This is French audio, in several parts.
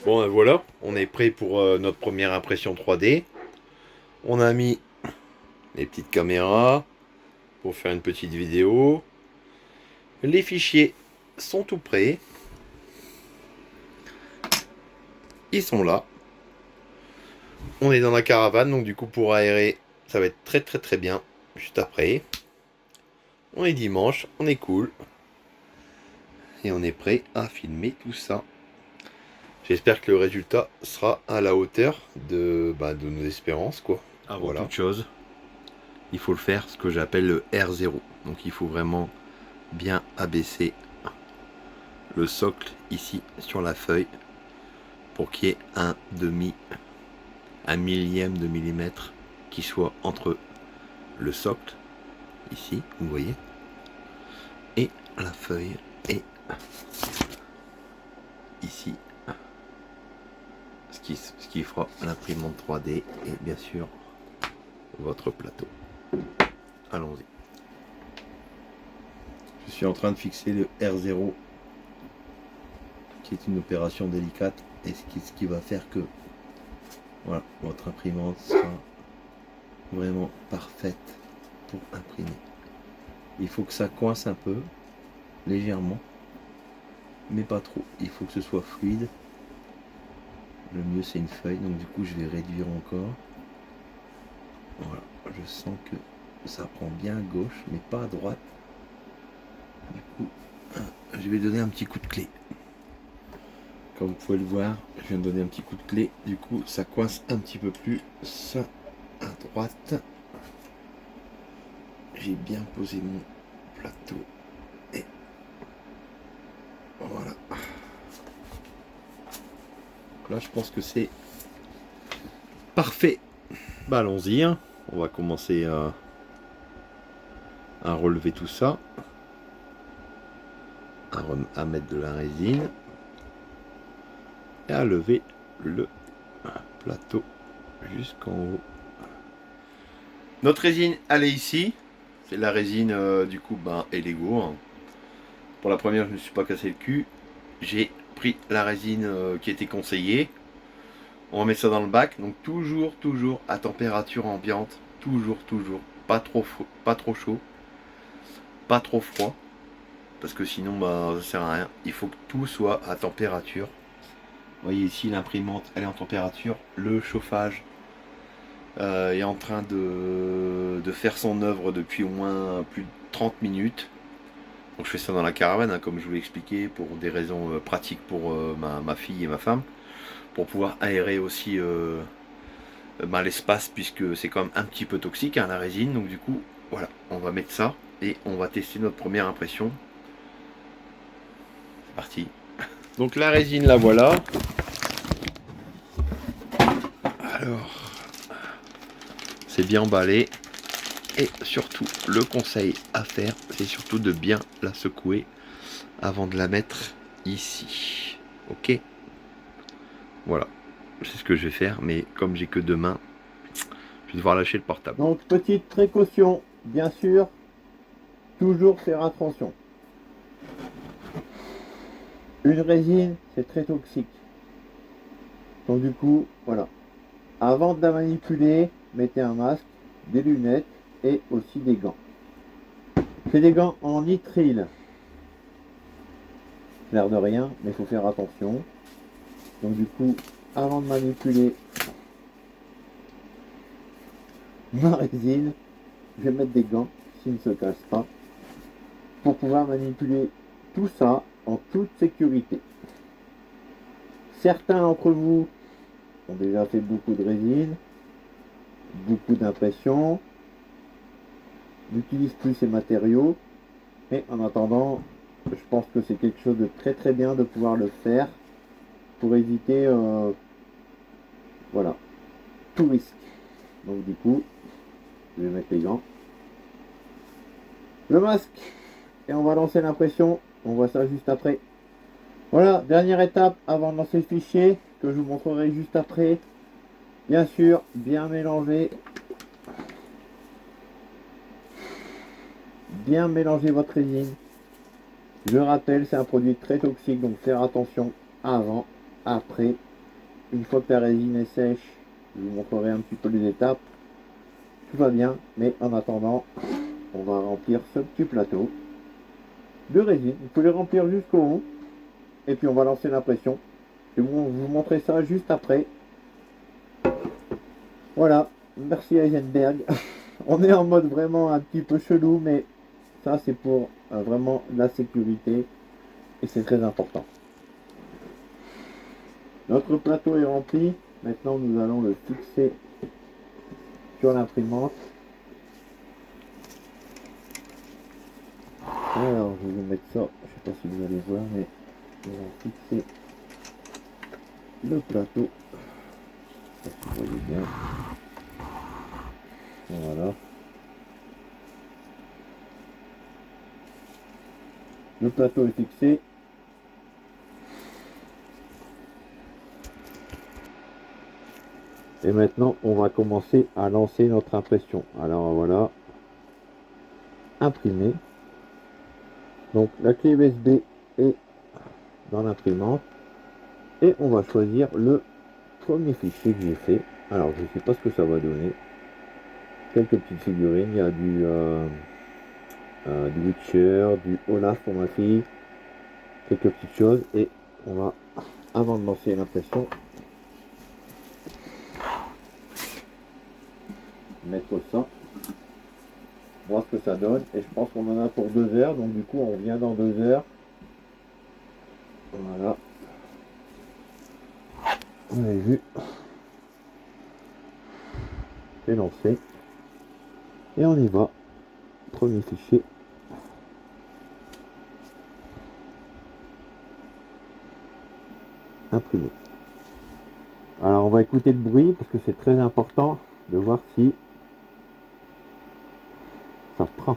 Bon, voilà, on est prêt pour notre première impression 3D. On a mis les petites caméras pour faire une petite vidéo. Les fichiers sont tout prêts. Ils sont là. On est dans la caravane, donc du coup pour aérer, ça va être très bien. Juste après. On est dimanche, on est cool. Et on est prêt à filmer tout ça. J'espère que le résultat sera à la hauteur de nos espérances, quoi. Avant toute chose, il faut le faire ce que j'appelle le R0. Donc il faut vraiment bien abaisser le socle ici sur la feuille pour qu'il y ait un millième de millimètre qui soit entre le socle ici, vous voyez, et la feuille et ici ce qui fera l'imprimante 3D et bien sûr votre plateau. Allons-y. Je suis en train de fixer le R0 qui est une opération délicate et ce qui va faire que voilà, votre imprimante sera vraiment parfaite pour imprimer. Il faut que ça coince un peu, légèrement, mais pas trop. Il faut que ce soit fluide. Le mieux c'est une feuille, donc du coup je vais réduire encore. Voilà, je sens que ça prend bien à gauche, mais pas à droite. Du coup, je vais donner un petit coup de clé. Comme vous pouvez le voir, je viens de donner un petit coup de clé. Du coup, ça coince un petit peu plus ça à droite. J'ai bien posé mon plateau. Et voilà. Donc là, je pense que c'est parfait. Bah, allons-y. Hein. On va commencer à relever tout ça. À mettre de la résine. Et à lever le plateau jusqu'en haut. Notre résine, elle est ici. C'est la résine du coup Elego. Hein. Pour la première, je ne me suis pas cassé le cul. J'ai pris la résine qui était conseillée. On met ça dans le bac. Donc toujours à température ambiante. Toujours. Pas trop chaud. Pas trop froid. Parce que sinon ça sert à rien. Il faut que tout soit à température. Vous voyez ici l'imprimante, elle est en température. Le chauffage est en train de faire son œuvre depuis au moins plus de 30 minutes. Donc je fais ça dans la caravane, hein, comme je vous l'ai expliqué, pour des raisons pratiques pour ma fille et ma femme, pour pouvoir aérer aussi l'espace, puisque c'est quand même un petit peu toxique, hein, la résine. Donc du coup, voilà, on va mettre ça et on va tester notre première impression. C'est parti. Donc la résine, la voilà. Alors, c'est bien emballé. Et surtout, le conseil à faire, c'est surtout de bien la secouer avant de la mettre ici. Ok? Voilà. C'est ce que je vais faire, mais comme j'ai que deux mains, je vais devoir lâcher le portable. Donc, petite précaution, bien sûr, toujours faire attention. Une résine, c'est très toxique. Donc du coup, voilà. Avant de la manipuler, mettez un masque, des lunettes et aussi des gants. C'est des gants en nitrile. L'air de rien, mais il faut faire attention. Donc du coup, avant de manipuler ma résine, je vais mettre des gants s'ils ne se cassent pas pour pouvoir manipuler tout ça en toute sécurité. Certains d'entre vous ont déjà fait beaucoup de résine, beaucoup d'impressions, n'utilisent plus ces matériaux, mais en attendant, je pense que c'est quelque chose de très bien de pouvoir le faire pour éviter voilà, tout risque. Donc du coup, je vais mettre les gants, le masque, et on va lancer l'impression. On voit ça juste après. Voilà, dernière étape avant de lancer le fichier que je vous montrerai juste après. Bien sûr, bien mélanger. Bien mélanger votre résine. Je rappelle, c'est un produit très toxique, donc faire attention avant, après une fois que la résine est sèche, je vous montrerai un petit peu les étapes. Tout va bien, mais en attendant, on va remplir ce petit plateau de résine. Vous pouvez le remplir jusqu'au haut, et puis on va lancer l'impression. Je vais vous montrer ça juste après. Voilà, merci Heisenberg. On est en mode vraiment un petit peu chelou, mais ça c'est pour vraiment la sécurité, et c'est très important. Notre plateau est rempli. Maintenant, nous allons le fixer sur l'imprimante. Alors, je vais vous mettre ça. Je ne sais pas si vous allez voir, mais nous allons fixer le plateau. Si vous voyez bien. Voilà. Le plateau est fixé. Et maintenant, on va commencer à lancer notre impression. Alors voilà, imprimer. Donc la clé USB est dans l'imprimante. Et on va choisir le premier fichier que j'ai fait. Alors je ne sais pas ce que ça va donner. Quelques petites figurines. Il y a du Witcher, du Olaf pour ma fille. Quelques petites choses. Et on va, avant de lancer l'impression, mettre ça, voir ce que ça donne. Et je pense qu'on en a pour 2 heures, donc du coup on revient dans 2 heures. Voilà, on a vu, c'est lancé et on y va. Premier fichier, imprimé. Alors on va écouter le bruit parce que c'est très important de voir si ça prend.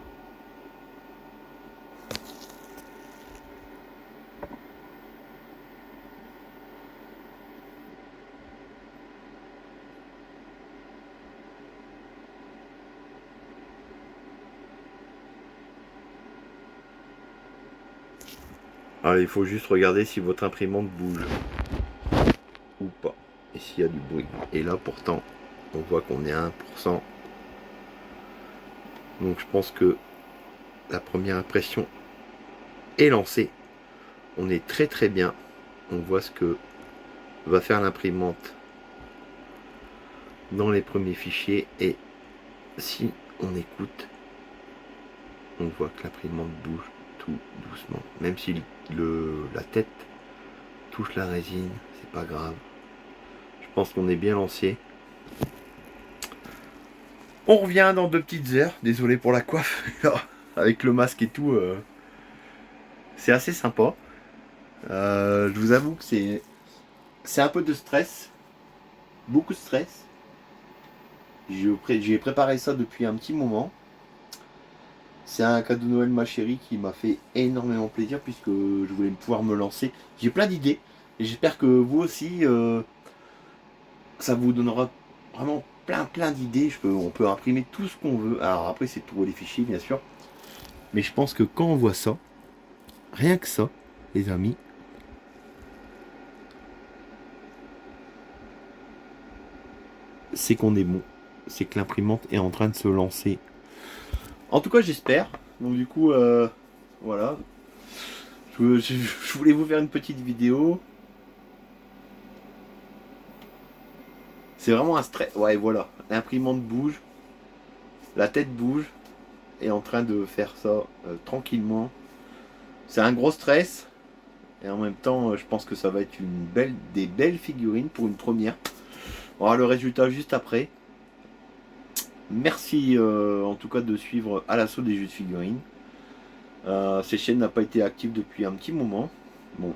Alors il faut juste regarder si votre imprimante bouge ou pas. Et s'il y a du bruit. Et là pourtant, on voit qu'on est à 1%. Donc je pense que la première impression est lancée. On est très très bien. On voit ce que va faire l'imprimante dans les premiers fichiers. Et si on écoute, on voit que l'imprimante bouge tout doucement. Même si la tête touche la résine, c'est pas grave. Je pense qu'on est bien lancé. On revient dans 2 petites heures. Désolé pour la coiffe. Avec le masque et tout, c'est assez sympa. Je vous avoue que c'est un peu de stress. Beaucoup de stress. J'ai préparé ça depuis un petit moment. C'est un cadeau de Noël, ma chérie, qui m'a fait énormément plaisir puisque je voulais pouvoir me lancer. J'ai plein d'idées et j'espère que vous aussi, ça vous donnera vraiment plein d'idées. On peut imprimer tout ce qu'on veut. Alors après, c'est de trouver les fichiers, bien sûr. Mais je pense que quand on voit ça, rien que ça, les amis, c'est qu'on est bon. C'est que l'imprimante est en train de se lancer. En tout cas, j'espère. Donc du coup, voilà. Je voulais vous faire une petite vidéo. C'est vraiment un stress. Ouais, voilà. L'imprimante bouge. La tête bouge. Et en train de faire ça tranquillement. C'est un gros stress. Et en même temps, je pense que ça va être des belles figurines pour une première. On aura le résultat juste après. Merci en tout cas de suivre à l'assaut des jeux de figurines. Cette chaîne n'a pas été active depuis un petit moment. Bon,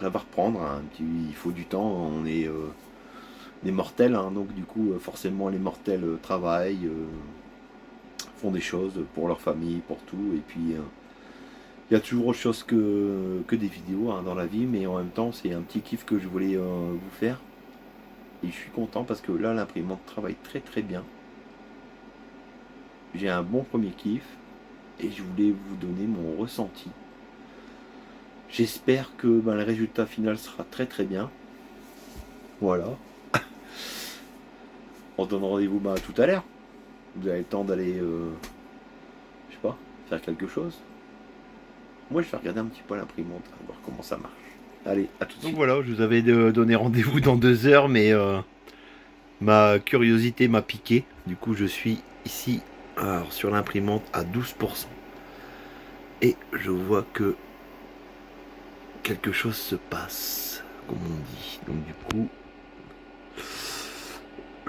ça va reprendre. Il faut du temps. On est des mortels, hein, donc du coup, forcément, les mortels travaillent, font des choses pour leur famille, pour tout. Et puis, il y a toujours autre chose que des vidéos hein, dans la vie, mais en même temps, c'est un petit kiff que je voulais vous faire. Et je suis content parce que là, l'imprimante travaille très très bien. J'ai un bon premier kiff et je voulais vous donner mon ressenti. J'espère que le résultat final sera très très bien. Voilà. On se donne rendez-vous tout à l'heure. Vous avez le temps d'aller, je sais pas, faire quelque chose. Moi, je vais regarder un petit peu l'imprimante, voir comment ça marche. Allez, à tout de suite. Donc voilà, je vous avais donné rendez-vous dans 2 heures, mais ma curiosité m'a piqué. Du coup, je suis ici alors, sur l'imprimante à 12%. Et je vois que quelque chose se passe, comme on dit. Donc du coup,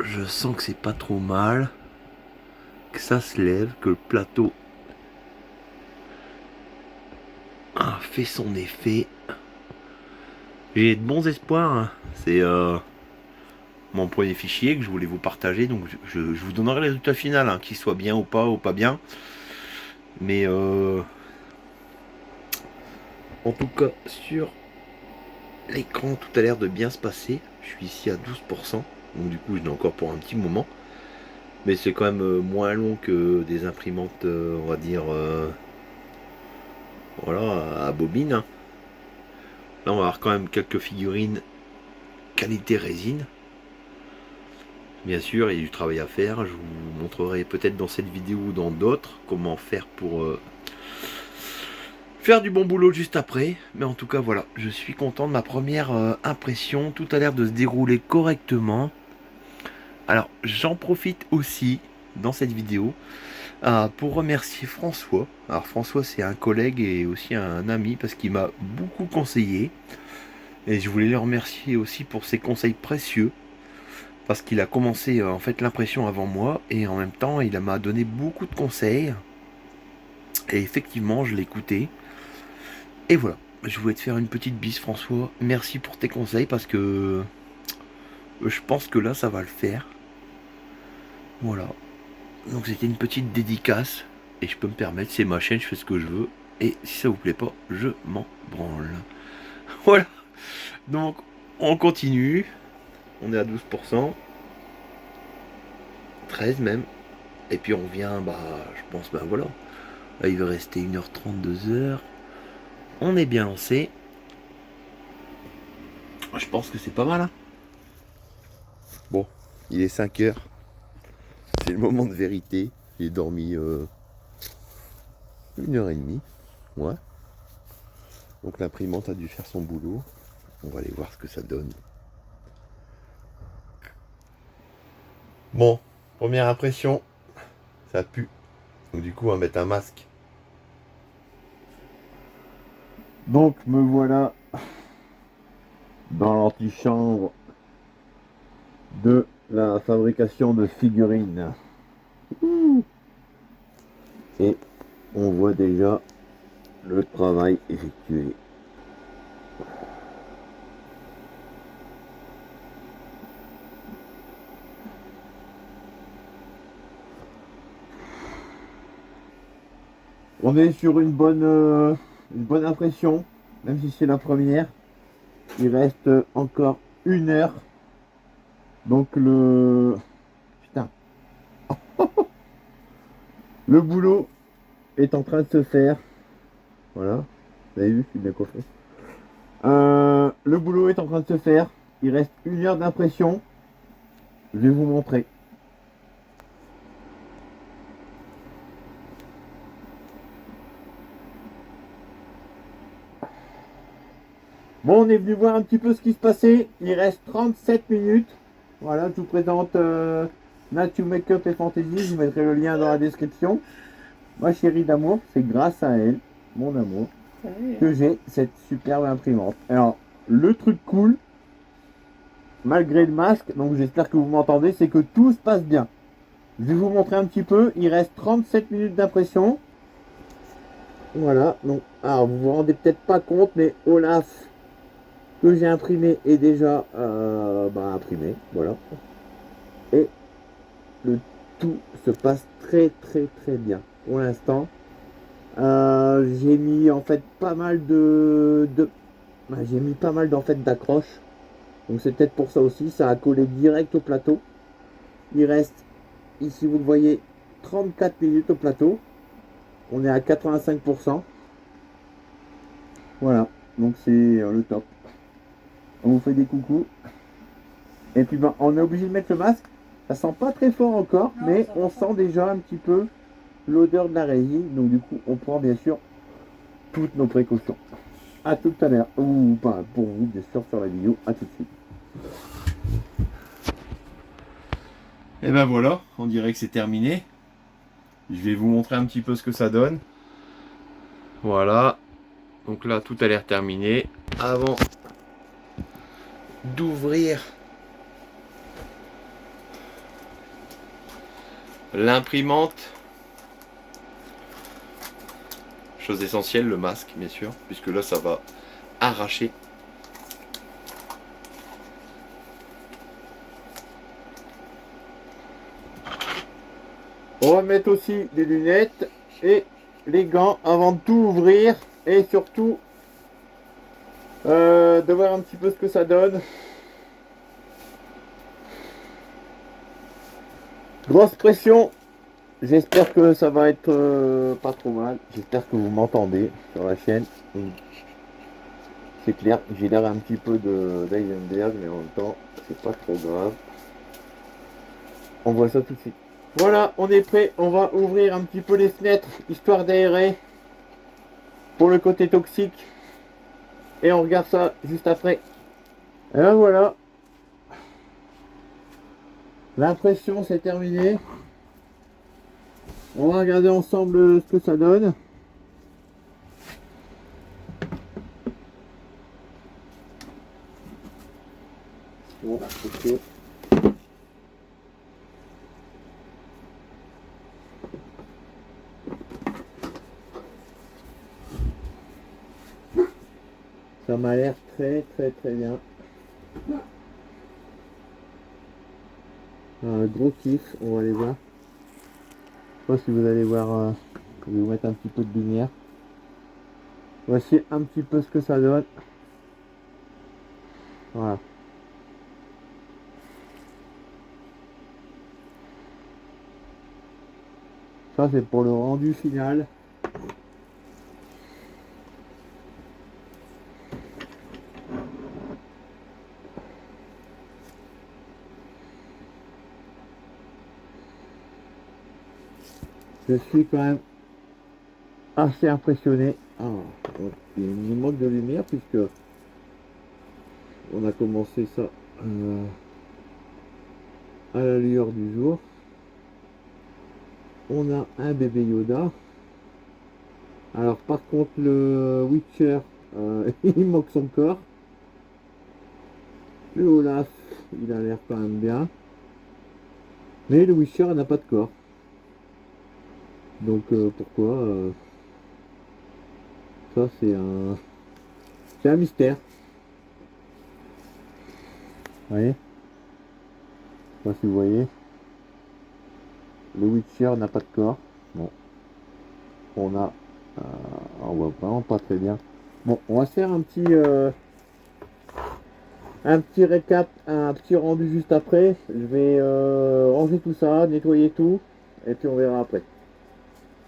je sens que c'est pas trop mal, que ça se lève, que le plateau fait son effet. J'ai de bons espoirs, hein. C'est mon premier fichier que je voulais vous partager, donc je vous donnerai le résultat final, hein, qu'il soit bien ou pas bien. Mais en tout cas, sur l'écran, tout a l'air de bien se passer. Je suis ici à 12%, donc du coup, je l'ai encore pour un petit moment. Mais c'est quand même moins long que des imprimantes, on va dire, voilà, à bobine, hein. Là, on va avoir quand même quelques figurines qualité résine. Bien sûr, il y a du travail à faire. Je vous montrerai peut-être dans cette vidéo ou dans d'autres comment faire pour faire du bon boulot juste après. Mais en tout cas, voilà, je suis content de ma première impression. Tout a l'air de se dérouler correctement. Alors, j'en profite aussi dans cette vidéo pour remercier François. Alors François, c'est un collègue et aussi un ami parce qu'il m'a beaucoup conseillé. Et je voulais le remercier aussi pour ses conseils précieux. Parce qu'il a commencé en fait l'impression avant moi. Et en même temps, il m'a donné beaucoup de conseils. Et effectivement, je l'ai écouté. Et voilà. Je voulais te faire une petite bise, François. Merci pour tes conseils parce que je pense que là, ça va le faire. Voilà. Donc c'était une petite dédicace. Et je peux me permettre, c'est ma chaîne, je fais ce que je veux. Et si ça vous plaît pas, je m'en branle. Voilà. Donc, on continue. On est à 12%. 13 même. Et puis on vient, je pense, voilà. Là, il va rester 1h30, 2h. On est bien lancé. Je pense que c'est pas mal, hein. Bon, il est 5h. C'est le moment de vérité. J'ai dormi 1h30. Ouais. Donc l'imprimante a dû faire son boulot. On va aller voir ce que ça donne. Bon, première impression, ça pue. Donc du coup, on va mettre un masque. Donc me voilà dans l'antichambre de la fabrication de figurines. Et on voit déjà le travail effectué. On est sur une bonne impression, même si c'est la première. Il reste encore 1 heure. Donc putain. Le boulot est en train de se faire. Voilà. Vous avez vu, je suis bien coiffé. Le boulot est en train de se faire. Il reste 1 heure d'impression. Je vais vous montrer. Bon, on est venu voir un petit peu ce qui se passait. Il reste 37 minutes. Voilà, je vous présente Nature Makeup et Fantasy. Je vous mettrai le lien dans la description. Ma chérie d'amour, c'est grâce à elle, mon amour, que j'ai cette superbe imprimante. Alors, le truc cool, malgré le masque, donc j'espère que vous m'entendez, c'est que tout se passe bien. Je vais vous montrer un petit peu. Il reste 37 minutes d'impression. Voilà, donc, alors vous vous rendez peut-être pas compte, mais Olaf que j'ai imprimé est déjà imprimé, voilà. Et le tout se passe très bien pour l'instant. J'ai mis en fait pas mal j'ai mis pas mal d'accroches, donc c'est peut-être pour ça aussi. Ça a collé direct au plateau. Il reste ici, vous le voyez, 34 minutes au plateau. On est à 85%. Voilà, donc c'est le top. On vous fait des coucous. Et puis ben, on est obligé de mettre le masque. Ça sent pas très fort encore, Non, mais ça on va pas. sent déjà un petit peu l'odeur de la résine. Donc du coup, on prend bien sûr toutes nos précautions. À tout à l'heure. Ou pas pour vous, bien sûr, sur la vidéo. À tout de suite. Et ben voilà, on dirait que c'est terminé. Je vais vous montrer un petit peu ce que ça donne. Voilà. Donc là, tout a l'air terminé. Avant d'ouvrir l'imprimante, chose essentielle, le masque, bien sûr, puisque là, ça va arracher. On va mettre aussi les lunettes et les gants avant de tout ouvrir. Et surtout, de voir un petit peu ce que ça donne. Grosse pression. J'espère que ça va être pas trop mal. J'espère que vous m'entendez sur la chaîne. C'est clair, j'ai l'air un petit peu de d'Eisenberg, mais en même temps, c'est pas trop grave. On voit ça tout de suite. Voilà, on est prêt. On va ouvrir un petit peu les fenêtres, histoire d'aérer pour le côté toxique. Et on regarde ça juste après. Et ben voilà. L'impression c'est terminé. On va regarder ensemble ce que ça donne. Bon, ok. Ça m'a l'air très très bien. Un gros kiff, on va aller voir. Je sais pas si vous allez voir, je vais vous mettre un petit peu de lumière. Voici un petit peu ce que ça donne. Voilà. Ça c'est pour le rendu final. Je suis quand même assez impressionné. Ah, il nous manque de lumière puisque on a commencé ça à la lueur du jour. On a un bébé Yoda. Alors par contre le Witcher, il manque son corps. Le Olaf, il a l'air quand même bien. Mais le Witcher n'a pas de corps. Donc pourquoi ça c'est un mystère. Vous voyez? Je sais pas si vous voyez. Le Witcher n'a pas de corps. Bon. On voit vraiment pas très bien. Bon, on va se faire un petit récap, un petit rendu juste après. Je vais ranger tout ça, nettoyer tout, et puis on verra après.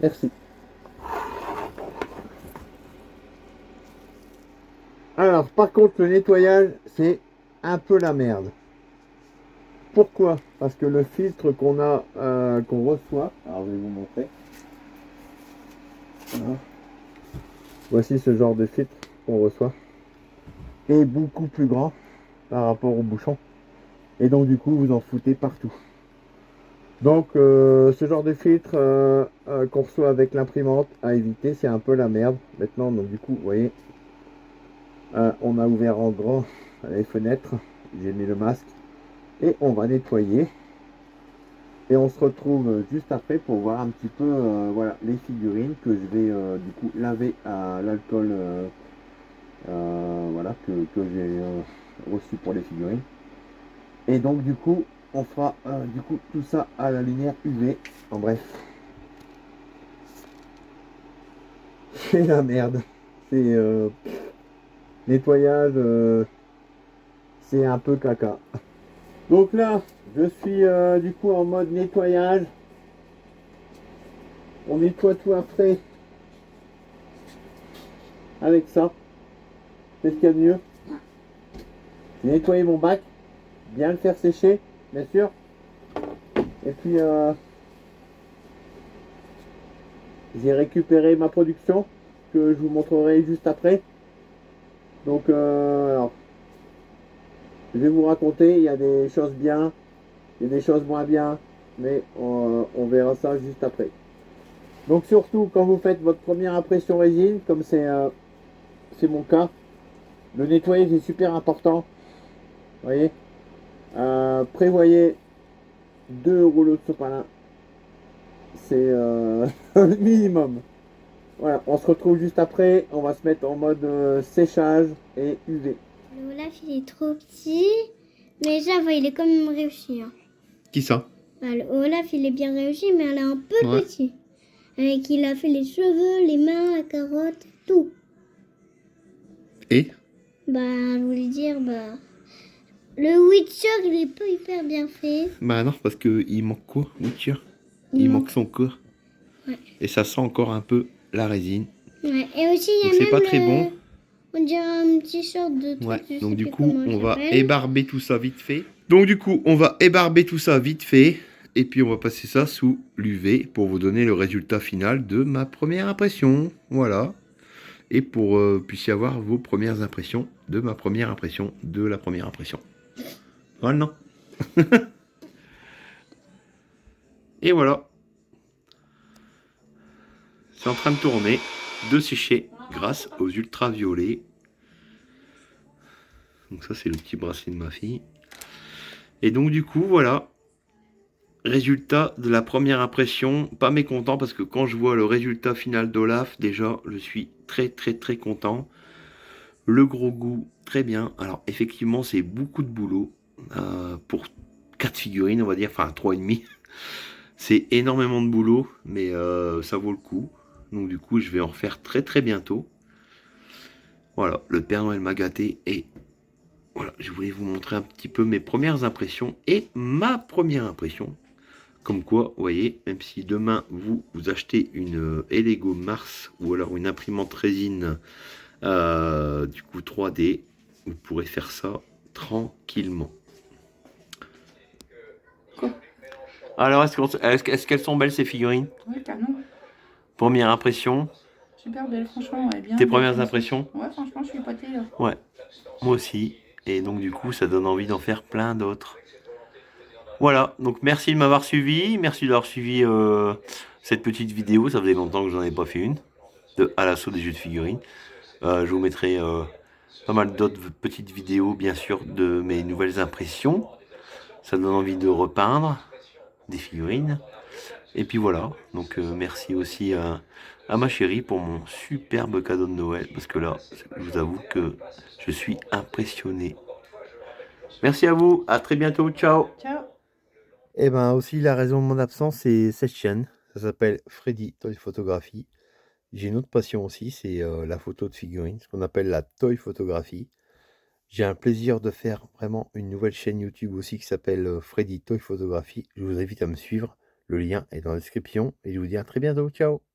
Merci. Alors, par contre, le nettoyage, c'est un peu la merde. Pourquoi? Parce que le filtre qu'on reçoit, alors je vais vous montrer. Voilà. Voici ce genre de filtre qu'on reçoit. Est beaucoup plus grand par rapport au bouchon. Et donc du coup, vous en foutez partout. Donc ce genre de filtre qu'on reçoit avec l'imprimante à éviter, c'est un peu la merde. Maintenant, donc du coup, vous voyez, on a ouvert en grand les fenêtres, j'ai mis le masque et on va nettoyer. Et on se retrouve juste après pour voir un petit peu voilà, les figurines que je vais du coup laver à l'alcool voilà, que j'ai reçu pour les figurines. Et donc du coup, on fera du coup tout ça à la lumière UV. En bref. C'est la merde. C'est nettoyage, c'est un peu caca. Donc là, je suis du coup en mode nettoyage. On nettoie tout après avec ça. C'est ce qu'il y a de mieux. J'ai nettoyé mon bac. bien le faire sécher, bien sûr. Et puis j'ai récupéré ma production que je vous montrerai juste après. Donc alors, je vais vous raconter, il y a des choses bien, il y a des choses moins bien, mais on verra ça juste après. Donc surtout quand vous faites votre première impression résine, comme c'est mon cas, le nettoyage est super important. Vous voyez, prévoyez 2 rouleaux de sopalin, c'est le minimum. Voilà, on se retrouve juste après, on va se mettre en mode séchage et UV. Le Olaf, il est trop petit, mais Java, il est quand même réussi. Hein. Qui ça? Bah, le Olaf, il est bien réussi, mais elle est un peu Ouais. petit. Avec, il a fait les cheveux, les mains, la carotte, tout. Et? Bah, je voulais dire, bah... Le Witcher, il est pas hyper bien fait. Bah non, parce qu'il manque quoi, Witcher? Il Il manque- manque son corps. Ouais. Et ça sent encore un peu la résine. Ouais, et aussi, il y a Donc c'est même pas très bon. On dirait un petit short de truc, Ouais, je sais donc du plus coup, comment il on va s'appelle. ébarber tout ça vite fait. Donc du coup, on va ébarber tout ça vite fait. Et puis on va passer ça sous l'UV pour vous donner le résultat final de ma première impression. Voilà. Et pour puissiez avoir vos premières impressions de ma première impression de la première impression. Voilà, non? Et voilà. C'est en train de tourner, de sécher grâce aux ultraviolets. Donc ça, c'est le petit bracelet de ma fille. Et donc du coup, voilà. Résultat de la première impression, pas mécontent parce que quand je vois le résultat final d'Olaf, déjà je suis très content. Le gros goût, très bien. Alors effectivement c'est beaucoup de boulot pour 4 figurines on va dire, enfin 3,5. C'est énormément de boulot mais ça vaut le coup. Donc du coup je vais en refaire très bientôt. Voilà, le Père Noël m'a gâté et voilà, je voulais vous montrer un petit peu mes premières impressions et ma première impression. Comme quoi, vous voyez, même si demain vous achetez une Lego Mars ou alors une imprimante résine du coup 3D, vous pourrez faire ça tranquillement. Quoi? Alors, est-ce qu'elles sont belles ces figurines? Oui, canon. Première impression, Super belle, franchement, elle est bien. tes belle premières finition. impressions? Ouais, franchement, je suis épatée là. Ouais, moi aussi. Et donc du coup, ça donne envie d'en faire plein d'autres. Voilà, donc merci de m'avoir suivi, merci d'avoir suivi cette petite vidéo, ça faisait longtemps que j'en ai pas fait une, à l'assaut des jeux de figurines. Je vous mettrai pas mal d'autres petites vidéos, bien sûr, de mes nouvelles impressions. Ça donne envie de repeindre des figurines. Et puis voilà, donc merci aussi à ma chérie pour mon superbe cadeau de Noël, parce que là, je vous avoue que je suis impressionné. Merci à vous, à très bientôt, ciao. Ciao. Et ben aussi la raison de mon absence, c'est cette chaîne. Ça s'appelle Freddy Toy Photography. J'ai une autre passion aussi, c'est la photo de figurines, ce qu'on appelle la toy photographie. J'ai un plaisir de faire vraiment une nouvelle chaîne YouTube aussi qui s'appelle Freddy Toy Photography. Je vous invite à me suivre. Le lien est dans la description et je vous dis à très bientôt. Ciao!